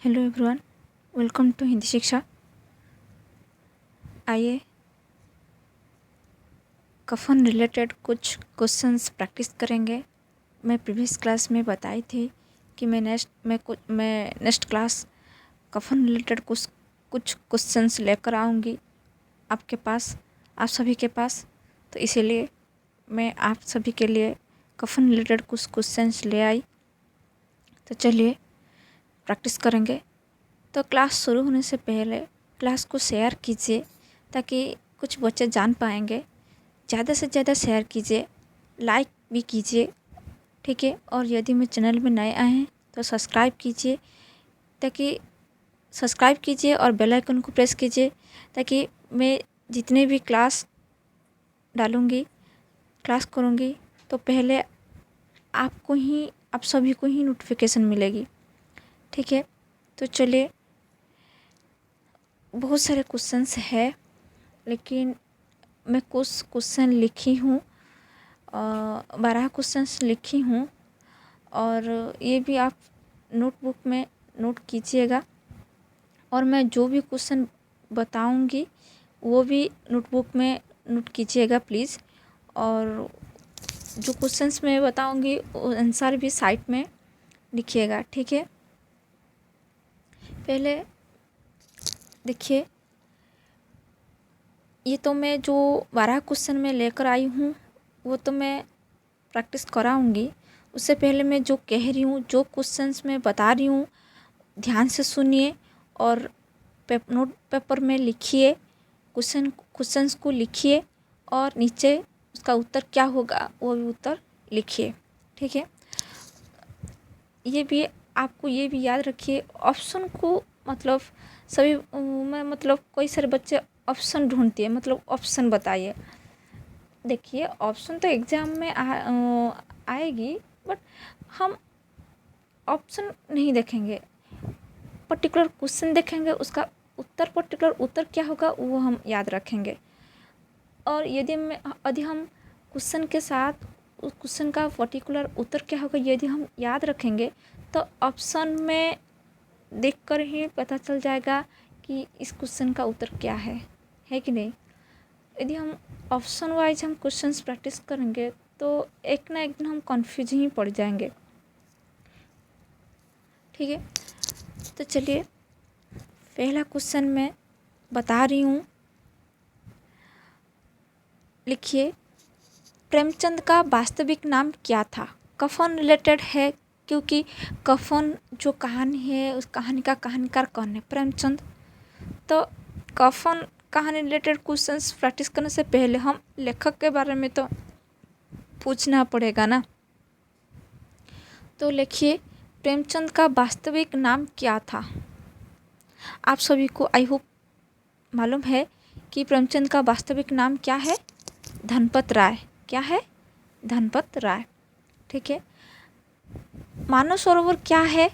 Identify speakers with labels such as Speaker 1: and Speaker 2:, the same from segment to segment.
Speaker 1: Hello everyone, welcome to Hindi Shiksha. आइए कफन related कुछ क्वेश्चंस प्रैक्टिस करेंगे। मैं प्रीवियस क्लास में बताई थी कि मैं नेक्स्ट क्लास कफन रिलेटेड कुछ क्वेश्चंस लेकर आऊँगी आपके पास, आप सभी के पास। तो इसीलिए मैं आप सभी के लिए कफन रिलेटेड कुछ क्वेश्चंस ले आई। तो चलिए प्रैक्टिस करेंगे। तो क्लास शुरू होने से पहले क्लास को शेयर कीजिए ताकि कुछ बच्चे जान पाएंगे। ज़्यादा से ज़्यादा शेयर कीजिए, लाइक भी कीजिए, ठीक है। और यदि मेरे चैनल में नए आए हैं तो सब्सक्राइब कीजिए और बेल आइकन को प्रेस कीजिए ताकि मैं जितने भी क्लास डालूँगी, क्लास करूँगी तो पहले आप सभी को ही नोटिफिकेशन मिलेगी, ठीक है। तो चलिए, बहुत सारे क्वेश्चंस है लेकिन मैं कुछ क्वेश्चन लिखी हूँ, 12 क्वेश्चंस लिखी हूँ और ये भी आप नोटबुक में नोट कीजिएगा। और मैं जो भी क्वेश्चन बताऊँगी वो भी नोटबुक में नोट कीजिएगा प्लीज़। और जो क्वेश्चंस मैं बताऊँगी वो आंसर भी साइड में लिखिएगा, ठीक है। पहले देखिए, ये तो मैं जो 12 क्वेश्चन में लेकर आई हूँ वो तो मैं प्रैक्टिस कराऊँगी। उससे पहले मैं जो कह रही हूँ, जो क्वेश्चंस मैं बता रही हूँ, ध्यान से सुनिए और नोट पेपर में लिखिए, क्वेश्चंस को लिखिए और नीचे उसका उत्तर क्या होगा वो भी उत्तर लिखिए, ठीक है। आपको ये भी याद रखिए, ऑप्शन को मतलब सभी में मतलब कई सारे बच्चे ऑप्शन ढूंढती है, मतलब ऑप्शन बताइए। देखिए, ऑप्शन तो एग्ज़ाम में आएगी, बट हम ऑप्शन नहीं देखेंगे, पर्टिकुलर क्वेश्चन देखेंगे, उसका पर्टिकुलर उत्तर क्या होगा वो हम याद रखेंगे। और यदि हम क्वेश्चन के साथ उस क्वेश्चन का पर्टिकुलर उत्तर क्या होगा यदि हम याद रखेंगे तो ऑप्शन में देखकर ही पता चल जाएगा कि इस क्वेश्चन का उत्तर क्या है कि नहीं। यदि हम ऑप्शन वाइज हम क्वेश्चंस प्रैक्टिस करेंगे तो एक ना एक दिन हम कंफ्यूज ही पड़ जाएंगे, ठीक है। तो चलिए, पहला क्वेश्चन मैं बता रही हूँ, लिखिए। प्रेमचंद का वास्तविक नाम क्या था? कफन रिलेटेड है क्योंकि कफन जो कहानी है उस कहानी का कहानीकार कौन है? प्रेमचंद। तो कफन कहानी रिलेटेड क्वेश्चंस प्रैक्टिस करने से पहले हम लेखक के बारे में तो पूछना पड़ेगा ना। तो लिखिए, प्रेमचंद का वास्तविक नाम क्या था? आप सभी को आई होप मालूम है कि प्रेमचंद का वास्तविक नाम क्या है? धनपत राय। क्या है? धनपत राय, ठीक है। मानव सरोवर क्या है?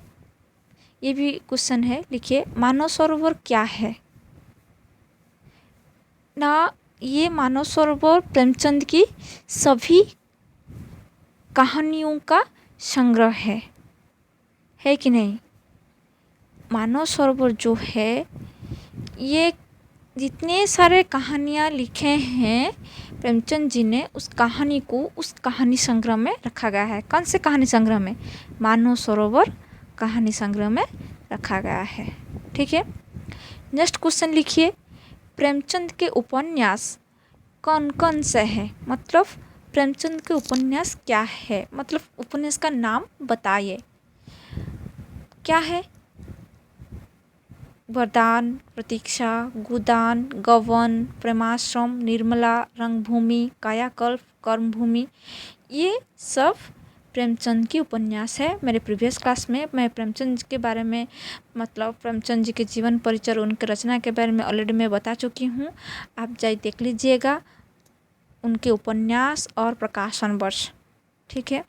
Speaker 1: ये भी क्वेश्चन है, लिखिए। मानव सरोवर क्या है ना? ये मानव सरोवर प्रेमचंद की सभी कहानियों का संग्रह है कि नहीं? मानव सरोवर जो है ये जितने सारे कहानियाँ लिखे हैं प्रेमचंद जी ने उस कहानी को उस कहानी संग्रह में रखा गया है। कौन से कहानी संग्रह में? मानव सरोवर कहानी संग्रह में रखा गया है, ठीक है। नेक्स्ट क्वेश्चन लिखिए, प्रेमचंद के उपन्यास कौन कौन से हैं? मतलब प्रेमचंद के उपन्यास क्या है, मतलब उपन्यास का नाम बताइए। क्या है? वरदान, प्रतीक्षा, गोदान, गबन, प्रेमाश्रम, निर्मला, रंगभूमि, कायाकल्प, कर्मभूमि, ये सब प्रेमचंद की उपन्यास है। मेरे प्रीवियस क्लास में मैं प्रेमचंद के बारे में मतलब प्रेमचंद जी के जीवन परिचय उनके रचना के बारे में ऑलरेडी मैं बता चुकी हूँ। आप जाइए देख लीजिएगा उनके उपन्यास और प्रकाशन वर्ष, ठीक है।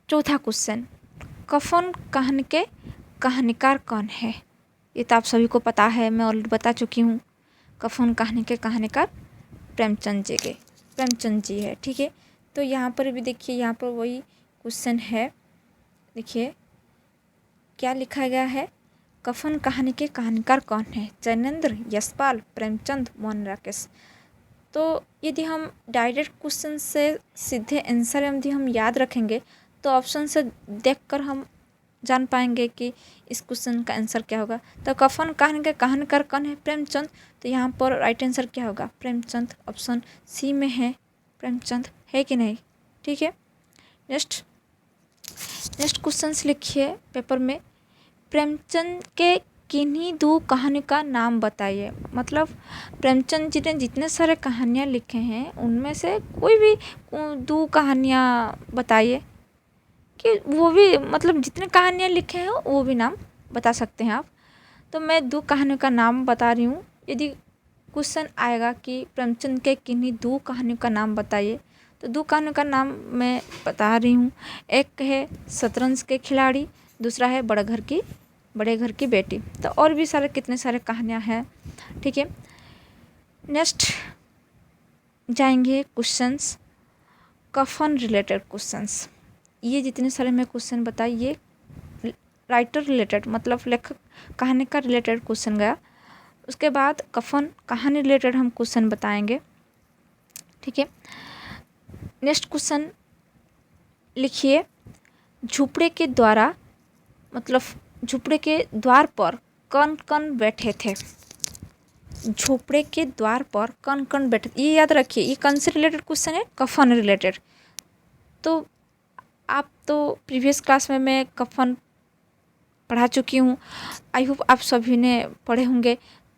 Speaker 1: चौथा क्वेश्चन, कफन कहानी के कहानीकार कौन है? ये तो आप सभी को पता है, मैं ऑलरेडी बता चुकी हूँ। कफन कहानी के कहानीकार प्रेमचंद जी है, ठीक है। तो यहाँ पर भी देखिए, यहाँ पर वही क्वेश्चन है, देखिए क्या लिखा गया है, कफन कहानी के कहानीकार कौन है? जैनेंद्र, यशपाल, प्रेमचंद, मोहन राकेश। तो यदि हम डायरेक्ट क्वेश्चन से सीधे आंसर यदि हम याद रखेंगे तो ऑप्शन से देखकर हम जान पाएंगे कि इस क्वेश्चन का आंसर क्या होगा। तो कफन कहानी का कहानीकार कौन है? प्रेमचंद। तो यहाँ पर राइट आंसर क्या होगा? प्रेमचंद। ऑप्शन सी में है प्रेमचंद, है कि नहीं? ठीक है। नेक्स्ट क्वेश्चन लिखिए पेपर में, प्रेमचंद के किन्हीं दो कहानी का नाम बताइए। मतलब प्रेमचंद जी ने जितने सारे कहानियाँ लिखे हैं उनमें से कोई भी दो कहानियाँ बताइए, कि वो भी मतलब जितने कहानियाँ लिखे हैं वो भी नाम बता सकते हैं आप। तो मैं दो कहानियों का नाम बता रही हूँ। यदि क्वेश्चन आएगा कि प्रेमचंद के किन्हीं दो कहानियों का नाम बताइए, तो दो कहानियों का नाम मैं बता रही हूँ। एक है शतरंज के खिलाड़ी, दूसरा है बड़े घर की बेटी। तो और भी सारे कितने सारे कहानियाँ हैं। ठीक है। नेक्स्ट जाएंगे क्वेश्चंस, कफन रिलेटेड क्वेश्चंस। ये जितने सारे मैं क्वेश्चन बताए ये राइटर रिलेटेड मतलब लेखक कहानी का रिलेटेड क्वेश्चन गया। उसके बाद कफन कहानी रिलेटेड हम क्वेश्चन बताएंगे। ठीक है। नेक्स्ट क्वेश्चन लिखिए, झुपड़े के द्वारा मतलब झुपड़े के द्वार पर कौन कौन बैठे थे? झोपड़े के द्वार पर कौन कौन बैठे? ये याद रखिए, ये कौन से रिलेटेड क्वेश्चन है? कफन रिलेटेड। तो आप तो प्रीवियस क्लास में मैं कफन पढ़ा चुकी हूँ, आई होप आप सभी ने पढ़े होंगे।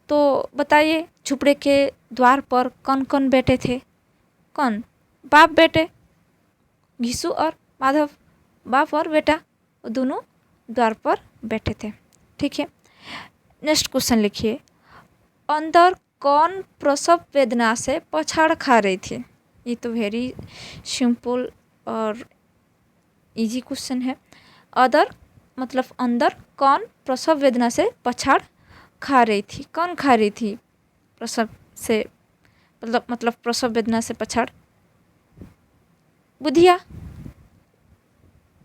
Speaker 1: तो बताइए झुपड़े के द्वार पर कौन कौन बैठे थे? कौन? बाप बेटे, घीसू और माधव, बाप और बेटा दोनों द्वार पर बैठे थे। ठीक है। नेक्स्ट क्वेश्चन लिखिए, अंदर कौन प्रसव वेदना से पछाड़ खा रही थी? ये तो वेरी सिंपल और इजी क्वेश्चन है। अदर मतलब अंदर कौन प्रसव वेदना से पछाड़ खा रही थी? कौन खा रही थी प्रसव से मतलब प्रसव वेदना से पछाड़? बुधिया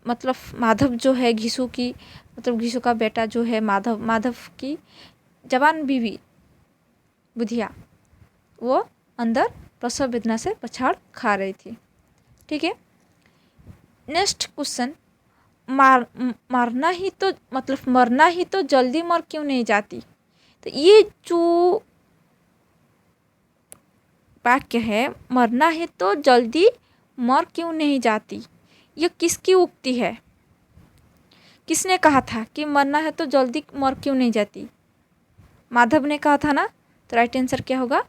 Speaker 1: मतलब माधव जो है घीसू की मतलब घीसू का बेटा जो है माधव की जवान बीवी बुधिया, वो अंदर प्रसव वेदना से पछाड़ खा रही थी। ठीक है। नेक्स्ट क्वेश्चन, मरना ही तो जल्दी मर क्यों नहीं जाती? तो ये जो वाक्य है, मरना है तो जल्दी मर क्यों नहीं जाती, ये किसकी उक्ति है? किसने कहा था कि मरना है तो जल्दी मर क्यों नहीं जाती? माधव ने कहा था ना। तो राइट आंसर क्या होगा?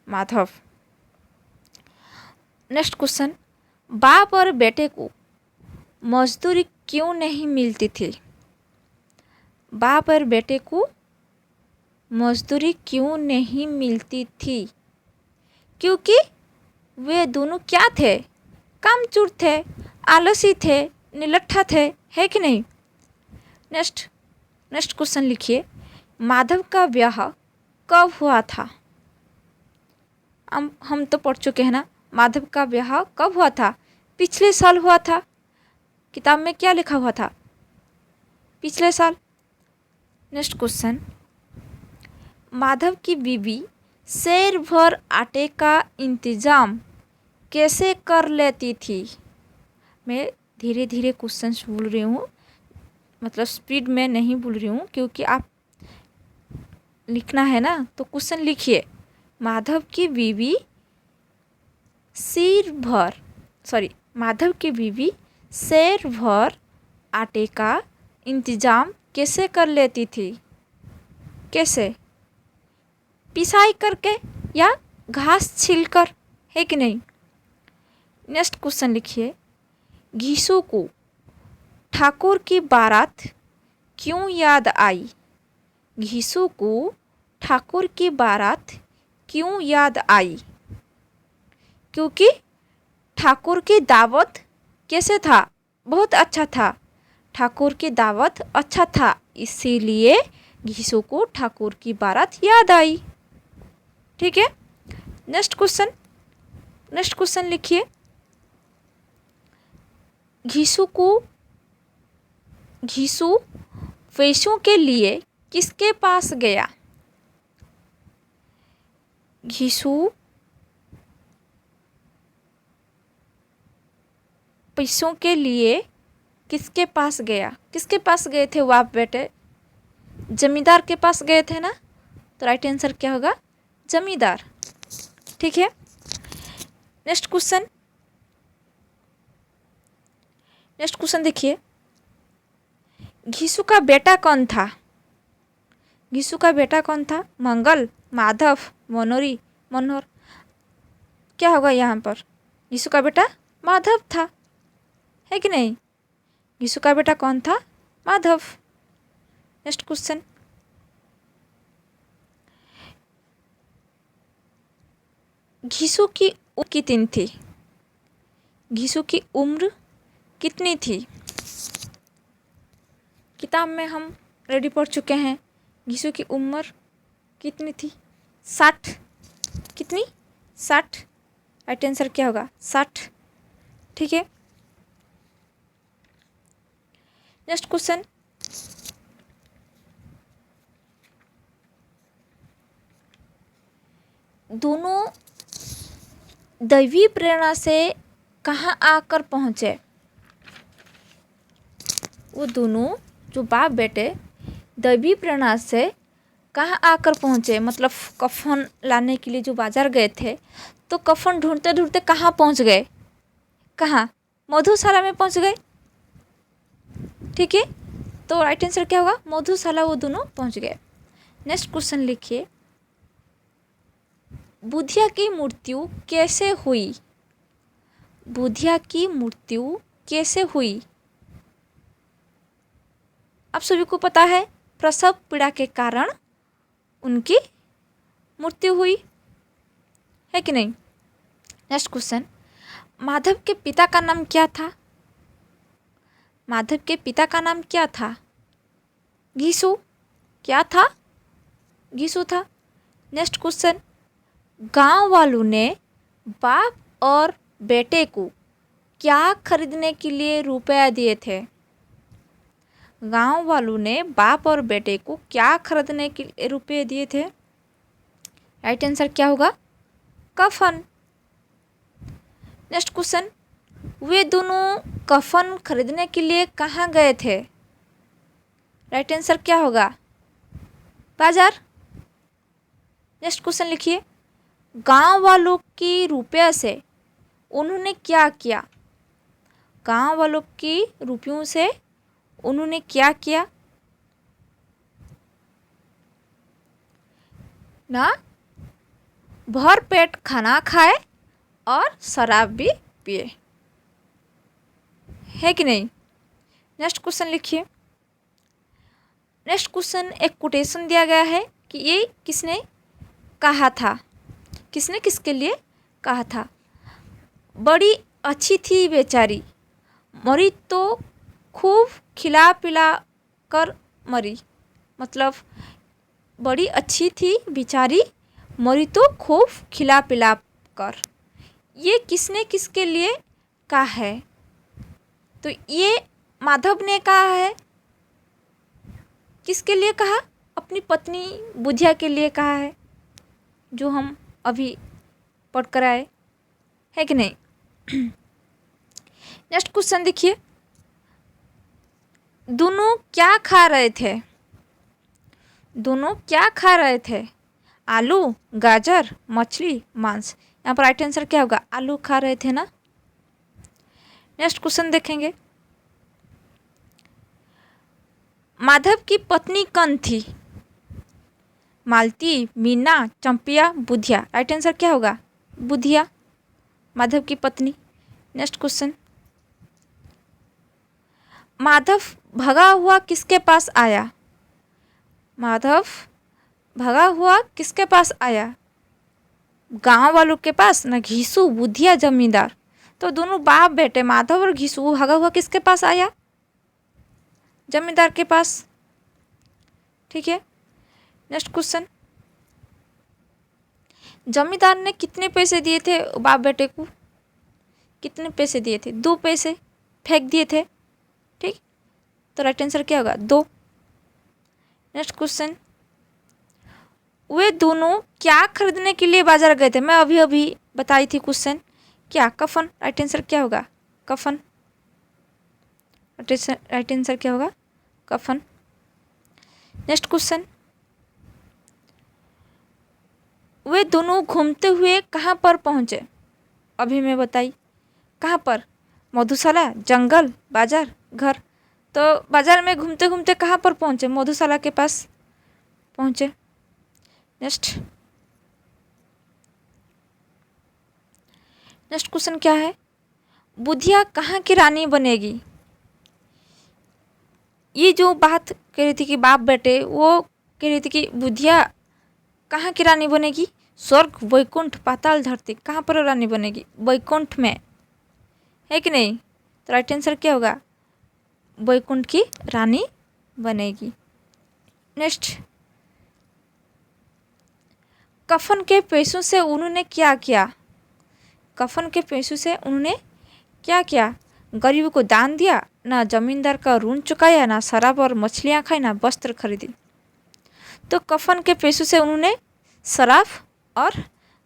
Speaker 1: माधव। नेक्स्ट क्वेश्चन, बाप और बेटे को मजदूरी क्यों नहीं मिलती थी? बाप और बेटे को मजदूरी क्यों नहीं मिलती थी? क्योंकि वे दोनों क्या थे? कामचोर थे, आलसी थे, निलट्ठा थे, है कि नहीं? नेक्स्ट क्वेश्चन लिखिए, माधव का ब्याह कब हुआ था? हम तो पढ़ चुके हैं ना, माधव का ब्याह कब हुआ था? पिछले साल हुआ था। किताब में क्या लिखा हुआ था? पिछले साल। नेक्स्ट क्वेश्चन, माधव की बीवी शेर भर आटे का इंतजाम कैसे कर लेती थी? मैं धीरे धीरे क्वेश्चंस बोल रही हूँ, मतलब स्पीड में नहीं बोल रही हूँ, क्योंकि आप लिखना है ना। तो क्वेश्चन लिखिए, माधव की बीवी शेर भर आटे का इंतजाम कैसे कर लेती थी? कैसे? पिसाई करके या घास छीलकर, है कि नहीं? नेक्स्ट क्वेश्चन लिखिए, घीसू को ठाकुर की बारात क्यों याद आई? घीसू को ठाकुर की बारात क्यों याद आई? क्योंकि ठाकुर की दावत कैसे था? बहुत अच्छा था। ठाकुर की दावत अच्छा था, इसीलिए घीसू को ठाकुर की बारात याद आई। ठीक है। नेक्स्ट क्वेश्चन लिखिए, घीसू को घिसू पैसों के लिए किसके पास गया? घिसू पैसों के लिए किसके पास गया? किसके पास गए थे वो आप बेटे? जमींदार के पास गए थे ना, तो राइट आंसर क्या होगा? जमींदार। ठीक है, नेक्स्ट क्वेश्चन। नेक्स्ट क्वेश्चन देखिए, घिसू का बेटा कौन था? घिसू का बेटा कौन था? मंगल, माधव, मनोहर। क्या होगा यहाँ पर? घिसू का बेटा माधव था, है कि नहीं? घिसू का बेटा कौन था? माधव। नेक्स्ट क्वेश्चन, घिसू की उम्र कितनी थी? घिसू की उम्र कितनी थी? किताब में हम रेडी पढ़ चुके हैं। घिसू की उम्र कितनी थी? 60। कितनी? 60। राइट आंसर क्या होगा? 60। ठीक है, नेक्स्ट क्वेश्चन, दोनों दैवी प्रेरणा से कहाँ आकर पहुँचे? वो दोनों जो बाप बेटे दैवी प्रेरणा से कहाँ आकर पहुँचे? मतलब कफन लाने के लिए जो बाजार गए थे, तो कफन ढूंढते ढूंढते कहाँ पहुँच गए? कहाँ? मधुशाला में पहुँच गए। ठीक है, तो राइट आंसर क्या होगा? मधुशाला वो दोनों पहुँच गए। नेक्स्ट क्वेश्चन लिखिए, बुधिया की मृत्यु कैसे हुई? बुधिया की मृत्यु कैसे हुई? आप सभी को पता है, प्रसव पीड़ा के कारण उनकी मृत्यु हुई, है कि नहीं? नेक्स्ट क्वेश्चन, माधव के पिता का नाम क्या था? माधव के पिता का नाम क्या था? घिसू। क्या था? घिसू था। नेक्स्ट क्वेश्चन, गांव वालों ने बाप और बेटे को क्या खरीदने के लिए रुपया दिए थे? गांव वालों ने बाप और बेटे को क्या खरीदने के लिए रुपये दिए थे? राइट आंसर क्या होगा? कफन। नेक्स्ट क्वेश्चन, वे दोनों कफन खरीदने के लिए कहाँ गए थे? राइट आंसर क्या होगा? बाजार। नेक्स्ट क्वेश्चन लिखिए, गांव वालों की रुपये से उन्होंने क्या किया? गांव वालों की रुपयों से उन्होंने क्या किया? ना भर पेट खाना खाए और शराब भी पिए, है कि नहीं? नेक्स्ट क्वेश्चन लिखिए। नेक्स्ट क्वेश्चन, एक कोटेशन दिया गया है कि ये किसने कहा था? किसने किसके लिए कहा था? बड़ी अच्छी थी बेचारी, मरी तो खूब खिला पिला कर मरी। मतलब बड़ी अच्छी थी बेचारी, मरी तो खूब खिला पिला कर। ये किसने किसके लिए कहा है? तो ये माधव ने कहा है। किसके लिए कहा? अपनी पत्नी बुधिया के लिए कहा है, जो हम अभी पढ़ कर आए, है कि नहीं? नेक्स्ट क्वेश्चन देखिए, दोनों क्या खा रहे थे? दोनों क्या खा रहे थे? आलू, गाजर, मछली, मांस। यहाँ पर राइट आंसर क्या होगा? आलू खा रहे थे ना। नेक्स्ट क्वेश्चन देखेंगे, माधव की पत्नी कौन थी? मालती, मीना, चंपिया, बुधिया। राइट आंसर क्या होगा? बुधिया, माधव की पत्नी। नेक्स्ट क्वेश्चन, माधव भगा हुआ किसके पास आया? माधव भगा हुआ किसके पास आया? गांव वालों के पास ना, घिसू, बुधिया, जमींदार। तो दोनों बाप बेटे माधव और घिसू भगा हुआ किसके पास आया? जमींदार के पास। ठीक है, नेक्स्ट क्वेश्चन, जमींदार ने कितने पैसे दिए थे बाप बेटे को? कितने पैसे दिए थे? 2 पैसे फेंक दिए थे। ठीक, तो राइट आंसर क्या होगा? 2। नेक्स्ट क्वेश्चन, वे दोनों क्या खरीदने के लिए बाजार गए थे? मैं अभी अभी बताई थी क्वेश्चन। क्या? कफन। राइट आंसर क्या होगा? कफन। राइट आंसर क्या होगा? कफन। नेक्स्ट क्वेश्चन, वे दोनों घूमते हुए कहाँ पर पहुँचे? अभी मैं बताई। कहाँ पर? मधुशाला, जंगल, बाजार, घर। तो बाजार में घूमते घूमते कहाँ पर पहुँचे? मधुशाला के पास पहुँचे। नेक्स्ट क्वेश्चन क्या है? बुधिया कहाँ की रानी बनेगी? ये जो बात कह रही थी कि बाप बेटे, वो कह रही थी कि बुधिया कहाँ की रानी बनेगी? स्वर्ग, वैकुंठ, पाताल, धरती, कहाँ पर रानी बनेगी? वैकुंठ में, है कि नहीं? तो राइट आंसर क्या होगा? वैकुंठ की रानी बनेगी। नेक्स्ट, कफन के पैसों से उन्होंने क्या किया? कफन के पैसों से उन्होंने क्या किया? गरीबों को दान दिया, ना जमींदार का ऋण चुकाया, ना शराब और मछलियाँ खाई, ना वस्त्र खरीदी। तो कफन के पैसों से उन्होंने शराब और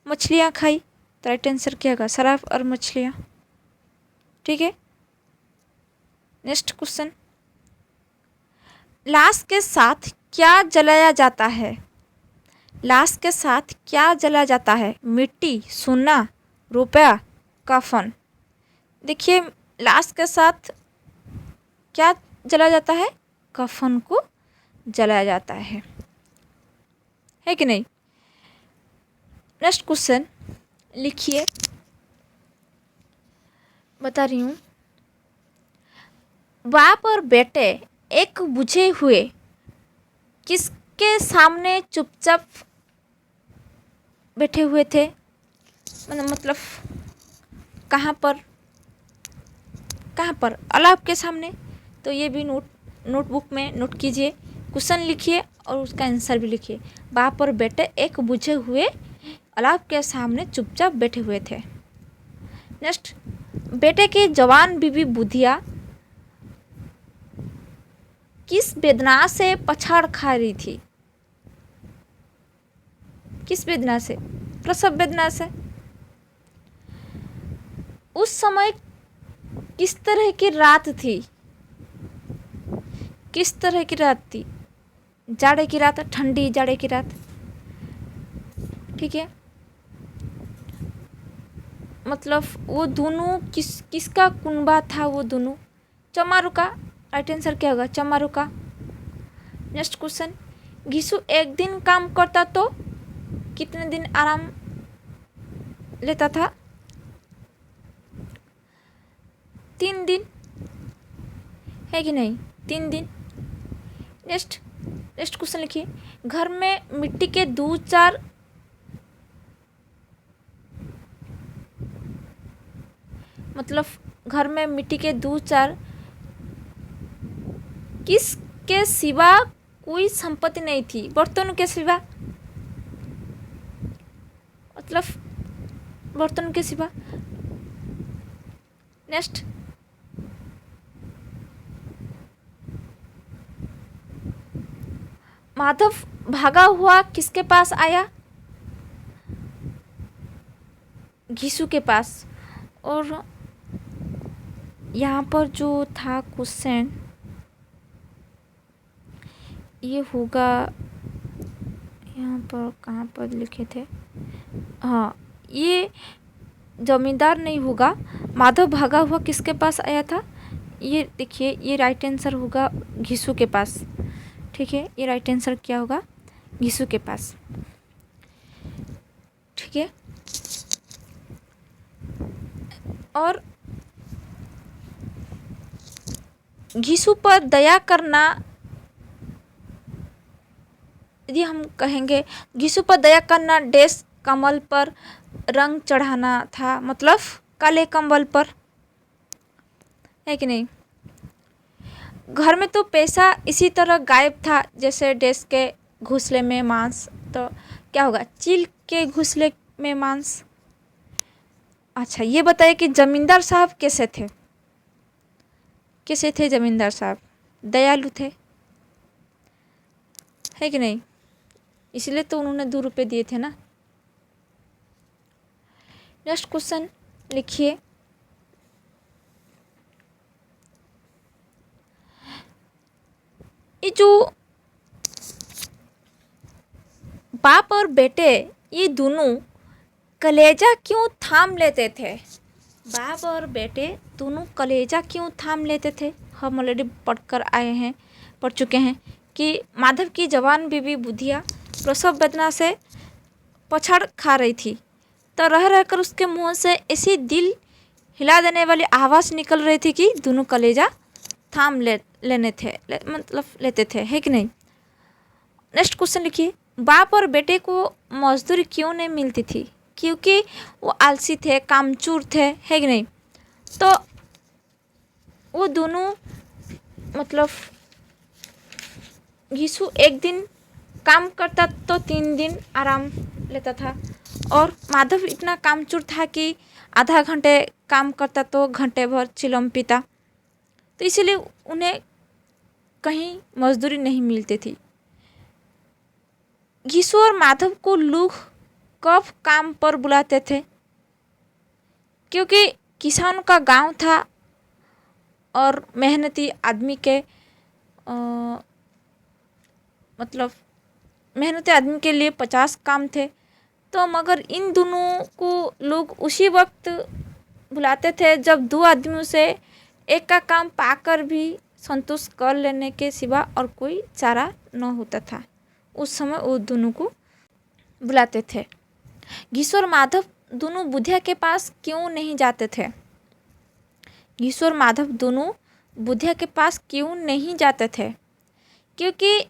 Speaker 1: मछलियाँ खाई। तो राइट आंसर क्या होगा? शराब और मछलियाँ। ठीक है। नेक्स्ट क्वेश्चन, लाश के साथ क्या जलाया जाता है? लाश के साथ क्या जलाया जाता है? मिट्टी, सोना, रुपया, कफन। देखिए, लाश के साथ क्या जलाया जाता है? कफन को जलाया जाता है कि नहीं? नेक्स्ट क्वेश्चन लिखिए, बता रही हूँ। बाप और बेटे एक बुझे हुए किसके सामने चुपचाप बैठे हुए थे? मतलब कहाँ पर? अलाप के सामने। तो ये भी नोटबुक में नोट कीजिए। क्वेश्चन लिखिए और उसका आंसर भी लिखिए। बाप और बेटे एक बुझे हुए अलाप के सामने चुपचाप बैठे हुए थे। नेक्स्ट, बेटे की जवान बीवी बुधिया किस वेदना से पछाड़ खा रही थी? किस वेदना से? प्रसव वेदना से। उस समय किस तरह की रात थी? किस तरह की रात थी? जाड़े की रात, ठंडी जाड़े की रात। ठीक है। मतलब वो दोनों किसका कुनबा था? वो दोनों चमारू का। राइट आंसर क्या होगा? चमारू का। नेक्स्ट क्वेश्चन, घिसू एक दिन काम करता तो कितने दिन आराम लेता था? 3 दिन, है कि नहीं? 3 दिन। नेक्स्ट क्वेश्चन लिखिए, घर में मिट्टी के 2-4 मतलब घर में मिट्टी के 2-4 किसके सिवा कोई संपत्ति नहीं थी? बर्तनों के सिवा, मतलब बर्तनों के सिवा। नेक्स्ट, माधव भागा हुआ किसके पास आया? घिसू के पास। और यहाँ पर जो था क्वेश्चन, ये होगा यहाँ पर, कहाँ पर लिखे थे? हाँ, ये जमींदार नहीं होगा। माधव भागा हुआ किसके पास आया था? ये देखिए, ये राइट आंसर होगा घिसू के पास। ठीक है, ये राइट आंसर क्या होगा? घिसू के पास। ठीक है। और घिसू पर दया करना, यदि हम कहेंगे घिसू पर दया करना डैश कमल पर रंग चढ़ाना था, मतलब काले कंबल पर, है कि नहीं? घर में तो पैसा इसी तरह गायब था जैसे डैश के घोंसले में मांस। तो क्या होगा? चील के घोंसले में मांस। अच्छा, ये बताइए कि जमींदार साहब कैसे थे? कैसे थे जमींदार साहब? दयालु थे, है कि नहीं? इसलिए तो उन्होंने 2 रुपये दिए थे ना। नेक्स्ट क्वेश्चन लिखिए, ये जो बाप और बेटे ये दोनों कलेजा क्यों थाम लेते थे? बाप और बेटे दोनों कलेजा क्यों थाम लेते थे? हम ऑलरेडी पढ़ चुके हैं कि माधव की जवान बीवी बुधिया प्रसव वेदना से पछाड़ खा रही थी, तो रह रहकर उसके मुंह से ऐसी दिल हिला देने वाली आवाज़ निकल रही थी कि दोनों कलेजा थाम लेते थे, है कि नहीं? नेक्स्ट क्वेश्चन लिखिए, बाप और बेटे को मजदूरी क्यों नहीं मिलती थी? क्योंकि वो आलसी थे, कामचोर थे, है कि नहीं? तो वो दोनों मतलब यीशु एक दिन काम करता तो 3 दिन आराम लेता था, और माधव इतना कामचोर था कि आधा घंटे काम करता तो घंटे भर चिलम पीता, तो इसीलिए उन्हें कहीं मजदूरी नहीं मिलती थी। यीशु और माधव को लोग कब काम पर बुलाते थे? क्योंकि किसानों का गांव था और मेहनती आदमी के मेहनती आदमी के लिए 50 काम थे, तो मगर इन दोनों को लोग उसी वक्त बुलाते थे जब 2 आदमियों से एक का काम पाकर भी संतुष्ट कर लेने के सिवा और कोई चारा न होता था। उस समय वो दोनों को बुलाते थे। यीशु और माधव दोनों बुधिया के पास क्यों नहीं जाते थे? यीशु और माधव दोनों बुधिया के पास क्यों नहीं जाते थे? क्योंकि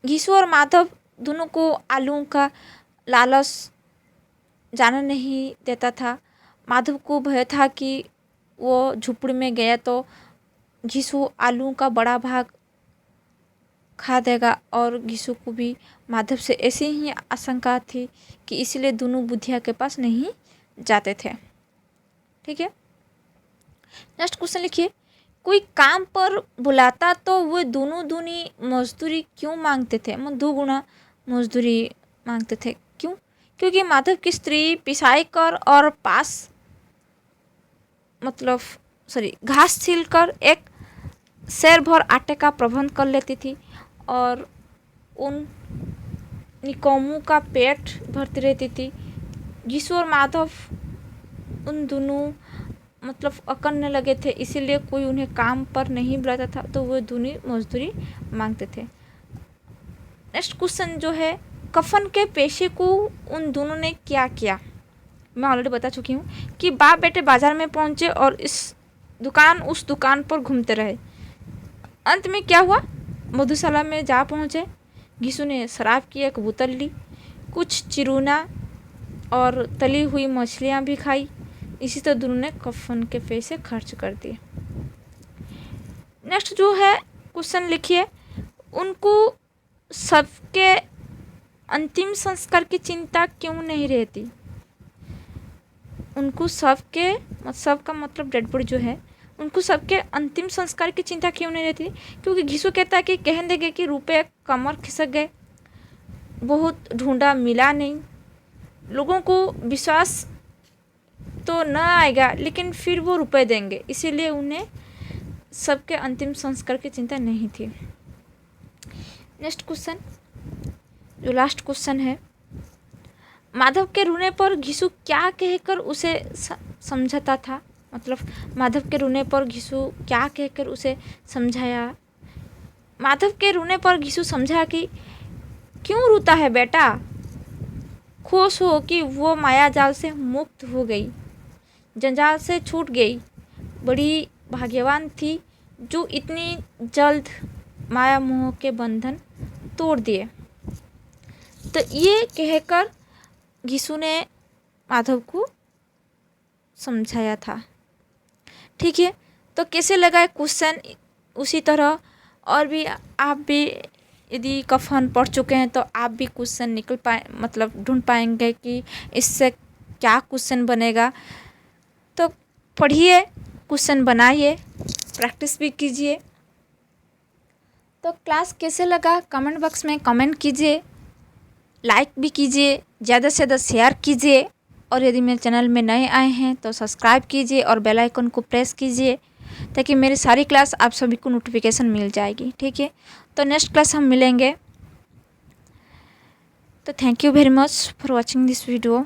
Speaker 1: यीशु और माधव दोनों को आलू का लालच जाने नहीं देता था। माधव को भय था कि वो झुपड़ी में गया तो यीशु आलू का बड़ा भाग खा देगा, और यीशु को भी माधव से ऐसी ही आशंका थी कि इसलिए दोनों बुधिया के पास नहीं जाते थे। ठीक है, नेक्स्ट क्वेश्चन लिखिए, कोई काम पर बुलाता तो वो दोनों दूनी मजदूरी क्यों मांगते थे? 2 गुना मजदूरी मांगते थे। क्यों? क्योंकि माधव की स्त्री पिसाई कर और घास छील कर एक शेर भर आटे का प्रबंध कर लेती थी, और उन निकोमों का पेट भरती रहती थी। यीशु और माधव उन दोनों अकड़ने लगे थे, इसीलिए कोई उन्हें काम पर नहीं बुलाता था, तो वो दोनों मजदूरी मांगते थे। नेक्स्ट क्वेश्चन जो है, कफन के पेशे को उन दोनों ने क्या किया? मैं ऑलरेडी बता चुकी हूँ कि बाप बेटे बाजार में पहुँचे और उस दुकान पर घूमते रहे। अंत में क्या हुआ? मधुशाला में जा पहुँचे। यीशु ने शराब की एक बोतल ली, कुछ चिरूना और तली हुई मछलियाँ भी खाई। इसी तरह दोनों ने कफन के पैसे खर्च कर दिए। नेक्स्ट जो है क्वेश्चन लिखिए, उनको सबके अंतिम संस्कार की चिंता क्यों नहीं रहती? उनको सबका मतलब डेड बॉडी जो है, उनको सबके अंतिम संस्कार की चिंता क्यों नहीं रहती? क्योंकि यीशु कहता है कि कहने देंगे कि रुपए कमर खिसक गए, बहुत ढूंढा मिला नहीं। लोगों को विश्वास तो न आएगा, लेकिन फिर वो रुपए देंगे, इसीलिए उन्हें सबके अंतिम संस्कार की चिंता नहीं थी। नेक्स्ट क्वेश्चन, जो लास्ट क्वेश्चन है, माधव के रोने पर यीशु क्या कहकर उसे समझाता था? माधव के रोने पर यीशु क्या कहकर उसे समझाया? माधव के रोने पर यीशु समझा कि क्यों रोता है बेटा, खुश हो कि वो माया जाल से मुक्त हो गई, जंजाल से छूट गई, बड़ी भाग्यवान थी जो इतनी जल्द माया मोह के बंधन तोड़ दिए। तो ये कहकर यीशु ने माधव को समझाया था। ठीक है, तो कैसे लगा क्वेश्चन? उसी तरह और भी आप भी यदि कफन पढ़ चुके हैं तो आप भी क्वेश्चन ढूंढ पाएंगे कि इससे क्या क्वेश्चन बनेगा। तो पढ़िए, क्वेश्चन बनाइए प्रैक्टिस भी कीजिए। तो क्लास कैसे लगा कमेंट बॉक्स में कमेंट कीजिए, लाइक भी कीजिए, ज़्यादा से ज़्यादा शेयर कीजिए, और यदि मेरे चैनल में नए आए हैं तो सब्सक्राइब कीजिए और बेल आइकन को प्रेस कीजिए ताकि मेरी सारी क्लास आप सभी को नोटिफिकेशन मिल जाएगी। ठीक है, तो नेक्स्ट क्लास हम मिलेंगे। तो thank you very much for watching this video.